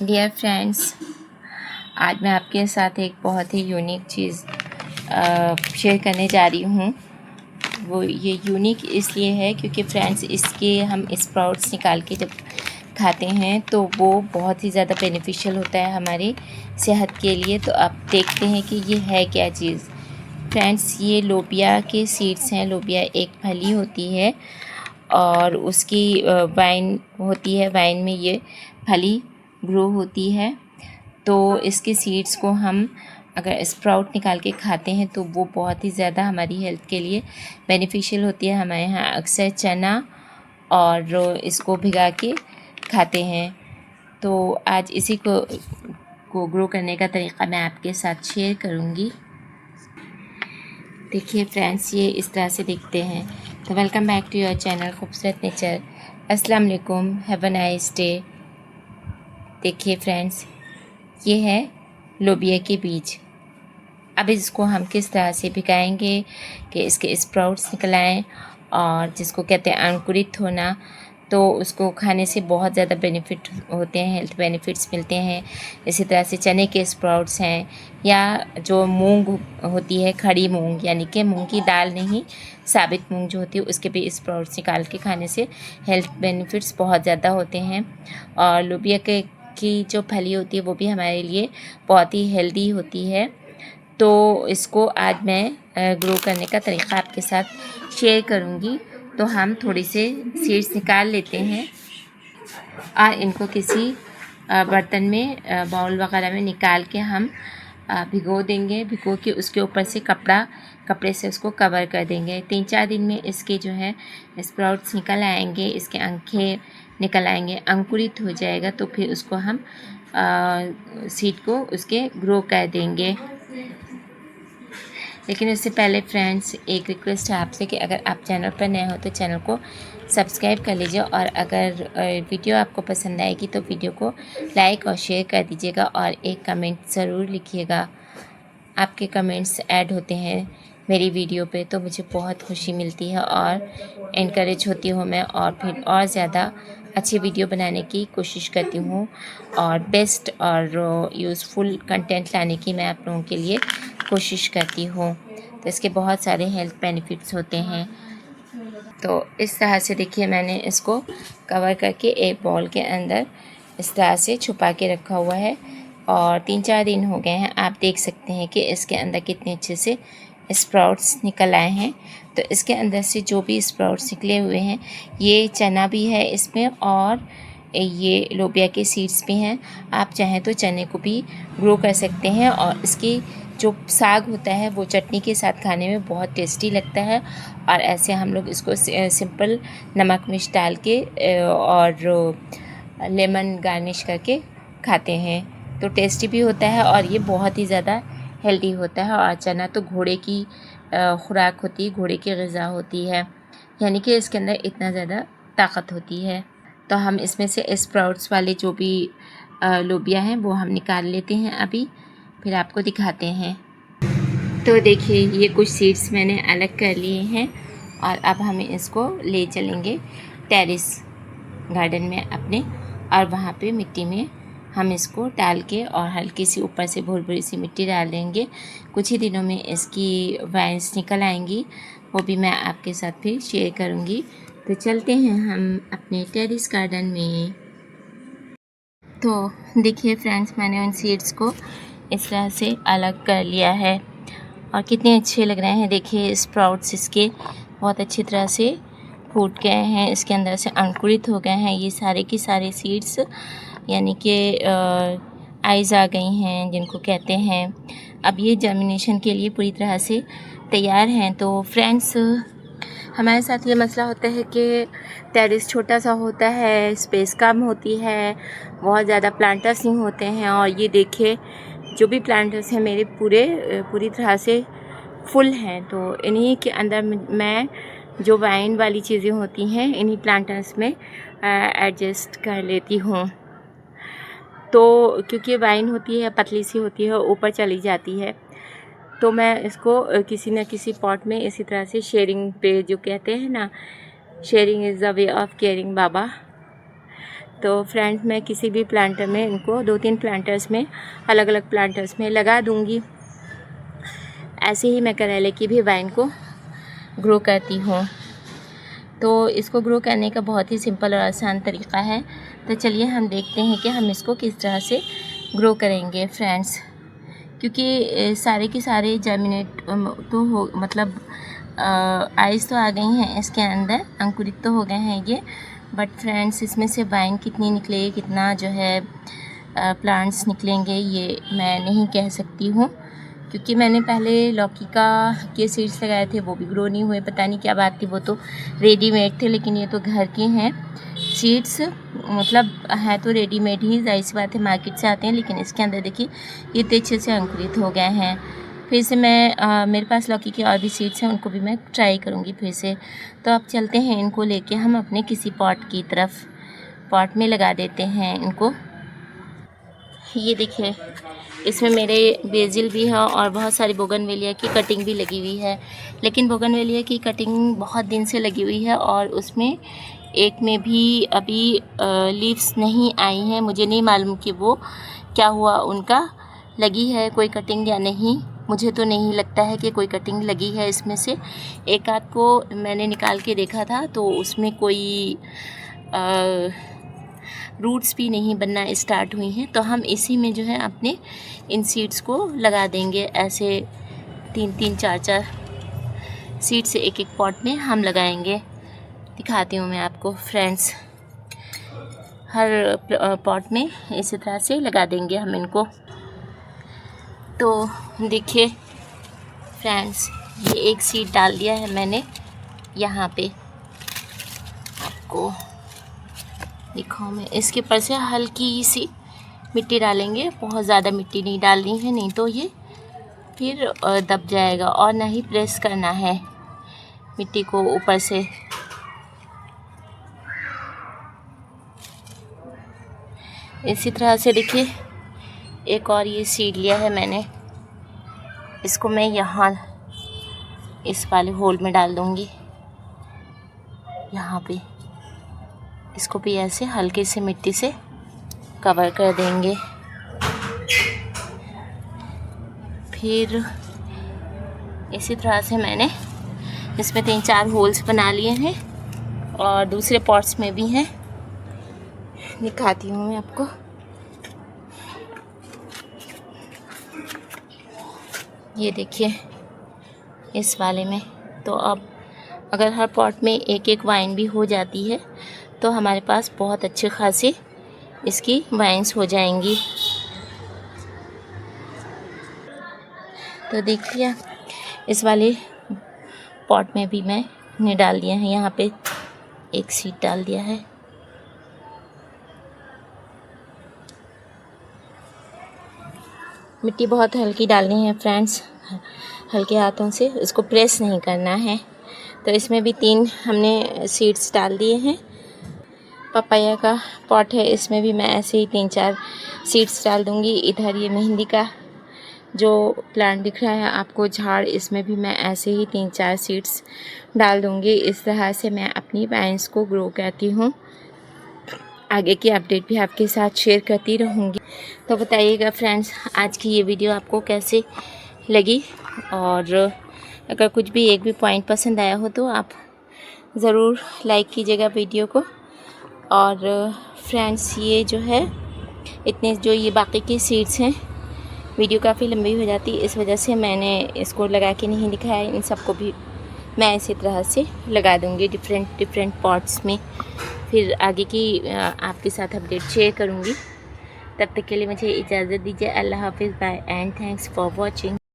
Dear friends, आज मैं आपके साथ एक बहुत ही यूनिक चीज़ शेयर करने जा रही हूँ। वो ये यूनिक इसलिए है क्योंकि फ्रेंड्स इसके हम स्प्राउट्स निकाल के जब खाते हैं तो वो बहुत ही ज़्यादा बेनिफिशियल होता है हमारी सेहत के लिए। तो आप देखते हैं कि ये है क्या चीज़। फ्रेंड्स, ये लोबिया के सीड्स हैं। लोबिया एक फली होती है और उसकी वाइन होती है। वाइन में ये फली ग्रो होती है। तो इसके सीड्स को हम अगर स्प्राउट निकाल के खाते हैं तो वो बहुत ही ज़्यादा हमारी हेल्थ के लिए बेनिफिशियल होती है। हमारे यहाँ अक्सर चना और इसको भिगा के खाते हैं। तो आज इसी को ग्रो करने का तरीक़ा मैं आपके साथ शेयर करूँगी। देखिए फ्रेंड्स, ये इस तरह से दिखते हैं। तो welcome back to your channel खूबसूरत नेचर। अस्सलाम वालेकुम, हैव अ नाइस डे। देखिए फ्रेंड्स, ये है लोबिया के बीज। अब इसको हम किस तरह से भिगाएंगे कि इसके स्प्राउट्स निकल आएँ, और जिसको कहते हैं अंकुरित होना। तो उसको खाने से बहुत ज़्यादा बेनिफिट होते हैं, हेल्थ बेनिफिट्स मिलते हैं। इसी तरह से चने के स्प्राउट्स हैं, या जो मूंग होती है, खड़ी मूंग, यानी कि मूंग की दाल नहीं, साबित मूंग जो होती है, उसके भी स्प्राउट्स निकाल के खाने से हेल्थ बेनिफिट्स बहुत ज़्यादा होते हैं। और लोबिया के की जो फली होती है वो भी हमारे लिए बहुत ही हेल्दी होती है। तो इसको आज मैं ग्रो करने का तरीक़ा आपके साथ शेयर करूँगी। तो हम थोड़ी से सीड्स निकाल लेते हैं और इनको किसी बर्तन में, बाउल वगैरह में निकाल के हम भिगो देंगे। भिगो के उसके ऊपर से कपड़े से उसको कवर कर देंगे। 3-4 दिन में इसके जो है स्प्राउट्स निकल आएंगे, इसके अंखें निकल आएंगे, अंकुरित हो जाएगा। तो फिर उसको हम सीड को उसके ग्रो कर देंगे। लेकिन उससे पहले फ्रेंड्स, एक रिक्वेस्ट है आपसे कि अगर आप चैनल पर नए हो तो चैनल को सब्सक्राइब कर लीजिए, और अगर वीडियो आपको पसंद आएगी तो वीडियो को लाइक और शेयर कर दीजिएगा, और एक कमेंट ज़रूर लिखिएगा। आपके कमेंट्स ऐड होते हैं मेरी वीडियो पे तो मुझे बहुत खुशी मिलती है और इनकरेज होती हूँ मैं, और फिर और ज़्यादा अच्छी वीडियो बनाने की कोशिश करती हूँ, और बेस्ट और यूज़फुल कंटेंट लाने की मैं आप लोगों के लिए कोशिश करती हूँ। तो इसके बहुत सारे हेल्थ बेनिफिट्स होते हैं। तो इस तरह से देखिए, मैंने इसको कवर करके एक बॉल के अंदर इस तरह से छुपा के रखा हुआ है, और 3-4 दिन हो गए हैं। आप देख सकते हैं कि इसके अंदर कितने अच्छे से स्प्राउट्स निकल आए हैं। तो इसके अंदर से जो भी स्प्राउट्स निकले हुए हैं, ये चना भी है इसमें, और ये लोबिया के सीड्स भी हैं। आप चाहें तो चने को भी ग्रो कर सकते हैं, और इसकी जो साग होता है वो चटनी के साथ खाने में बहुत टेस्टी लगता है। और ऐसे हम लोग इसको सिंपल नमक मिर्च डाल के और लेमन गार्निश करके खाते हैं, तो टेस्टी भी होता है, और ये बहुत ही ज़्यादा हेल्दी होता है। और चना तो घोड़े की खुराक होती है, घोड़े की ग़िज़ा होती है, यानी कि इसके अंदर इतना ज़्यादा ताकत होती है। तो हम इसमें से स्प्राउट्स वाले जो भी लोबिया हैं वो हम निकाल लेते हैं अभी, फिर आपको दिखाते हैं। तो देखिए, ये कुछ सीड्स मैंने अलग कर लिए हैं, और अब हम इसको ले चलेंगे टेरेस गार्डन में अपने, और वहाँ पे मिट्टी में हम इसको डाल के, और हल्की सी ऊपर से भुरभुरी सी मिट्टी डाल देंगे। कुछ ही दिनों में इसकी वाइन्स निकल आएंगी, वो भी मैं आपके साथ फिर शेयर करूँगी। तो चलते हैं हम अपने टेरेस गार्डन में। तो देखिए फ्रेंड्स, मैंने उन सीड्स को इस तरह से अलग कर लिया है, और कितने अच्छे लग रहे हैं। देखिए, स्प्राउट्स इसके बहुत अच्छी तरह से फूट गए हैं, इसके अंदर से अंकुरित हो गए हैं ये सारे की सारे सीड्स, यानी कि आइज़ आ गई हैं जिनको कहते हैं। अब ये जर्मिनेशन के लिए पूरी तरह से तैयार हैं। तो फ्रेंड्स, हमारे साथ ये मसला होता है कि टेरेस छोटा सा होता है, स्पेस कम होती है, बहुत ज़्यादा प्लांटर्स नहीं होते हैं। और ये देखिए, जो भी प्लांटर्स हैं मेरे पूरी तरह से फुल हैं। तो इन्हीं के अंदर मैं जो वाइन वाली चीज़ें होती हैं, इन्हीं प्लांटर्स में एडजस्ट कर लेती हूँ। तो क्योंकि वाइन होती है, पतली सी होती है, ऊपर चली जाती है, तो मैं इसको किसी न किसी पॉट में इसी तरह से शेयरिंग पे, जो कहते हैं ना, sharing is the way of caring बाबा, तो फ्रेंड्स मैं किसी भी प्लांटर में इनको 2-3 प्लांटर्स में अलग अलग प्लांटर्स में लगा दूंगी। ऐसे ही मैं करेले की भी वाइन को ग्रो करती हूँ। तो इसको ग्रो करने का बहुत ही सिंपल और आसान तरीका है। तो चलिए हम देखते हैं कि हम इसको किस तरह से ग्रो करेंगे फ्रेंड्स। क्योंकि सारे के सारे जर्मिनेट तो हो मतलब आइस तो आ गई हैं इसके अंदर, अंकुरित तो हो गए हैं ये, बट फ्रेंड्स इसमें से वाइन कितनी निकलेगी, कितना जो है प्लांट्स निकलेंगे ये मैं नहीं कह सकती हूँ। क्योंकि मैंने पहले लौकी के सीड्स लगाए थे, वो भी ग्रो नहीं हुए। पता नहीं क्या बात थी, वो तो रेडीमेड थे, लेकिन ये तो घर के हैं सीड्स, मतलब है तो रेडीमेड ही, जाहिर सी बात है मार्केट से आते हैं। लेकिन इसके अंदर देखिए ये तो अच्छे से अंकुरित हो गए हैं। फिर से मैं मेरे पास लौकी के और भी सीड्स हैं, उनको भी मैं ट्राई करूँगी फिर से। तो अब चलते हैं, इनको लेके हम अपने किसी पॉट में लगा देते हैं इनको। ये देखिए इसमें मेरे बेसिल भी है और बहुत सारी बोगनवेलिया की कटिंग भी लगी हुई है। लेकिन बोगनवेलिया की कटिंग बहुत दिन से लगी हुई है और उसमें एक में भी अभी लीव्स नहीं आई हैं। मुझे नहीं मालूम कि वो क्या हुआ उनका, लगी है कोई कटिंग या नहीं। मुझे तो नहीं लगता है कि कोई कटिंग लगी है इसमें से। एक आध को मैंने निकाल के देखा था तो उसमें कोई रूट्स भी नहीं बनना स्टार्ट हुई हैं। तो हम इसी में जो है अपने इन सीड्स को लगा देंगे। ऐसे 3-3 4-4 सीड्स एक पॉट में हम लगाएंगे। दिखाती हूँ मैं आपको फ्रेंड्स, हर पॉट में इसी तरह से लगा देंगे हम इनको। तो देखिए फ्रेंड्स, ये एक सीड डाल दिया है मैंने यहाँ पे, आपको दिखाऊँ मैं। इसके ऊपर से हल्की सी मिट्टी डालेंगे, बहुत ज़्यादा मिट्टी नहीं डालनी है, नहीं तो ये फिर दब जाएगा। और ना ही प्रेस करना है मिट्टी को ऊपर से। इसी तरह से देखिए एक और ये सीड लिया है मैंने, इसको मैं यहाँ इस वाले होल में डाल दूँगी, यहाँ पे। इसको भी ऐसे हल्के से मिट्टी से कवर कर देंगे। फिर इसी तरह से मैंने इसमें 3-4 होल्स बना लिए हैं और दूसरे पॉट्स में भी हैं, दिखाती हूँ मैं आपको। ये देखिए इस वाले में। तो अब अगर हर पॉट में एक वाइन भी हो जाती है तो हमारे पास बहुत अच्छे खासी इसकी वाइन्स हो जाएंगी। तो देखिए इस वाले पॉट में भी मैंने डाल दिया है, यहाँ पे एक सीड डाल दिया है। मिट्टी बहुत हल्की डालनी है फ्रेंड्स, हल्के हाथों से, इसको प्रेस नहीं करना है। तो इसमें भी 3 हमने सीड्स डाल दिए हैं। पपाया का पॉट है, इसमें भी मैं ऐसे ही 3-4 सीड्स डाल दूँगी। इधर ये मेहंदी का जो प्लांट दिख रहा है आपको, झाड़, इसमें भी मैं ऐसे ही 3-4 सीड्स डाल दूँगी। इस तरह से मैं अपनी वाइन्स को ग्रो करती हूँ। आगे की अपडेट भी आपके साथ शेयर करती रहूँगी। तो बताइएगा फ्रेंड्स आज की ये वीडियो आपको कैसे लगी, और अगर कुछ भी एक भी पॉइंट पसंद आया हो तो आप ज़रूर लाइक कीजिएगा वीडियो को। और फ्रेंड्स ये जो है इतने जो ये बाकी के सीड्स हैं, वीडियो काफ़ी लंबी हो जाती है, इस वजह से मैंने इसको लगा के नहीं दिखाया। इन सबको भी मैं इसी तरह से लगा दूँगी डिफरेंट पॉट्स में। फिर आगे की आपके साथ अपडेट शेयर करूँगी। तब तक के लिए मुझे इजाज़त दीजिए। अल्लाह हाफिज़, bye and thanks for watching.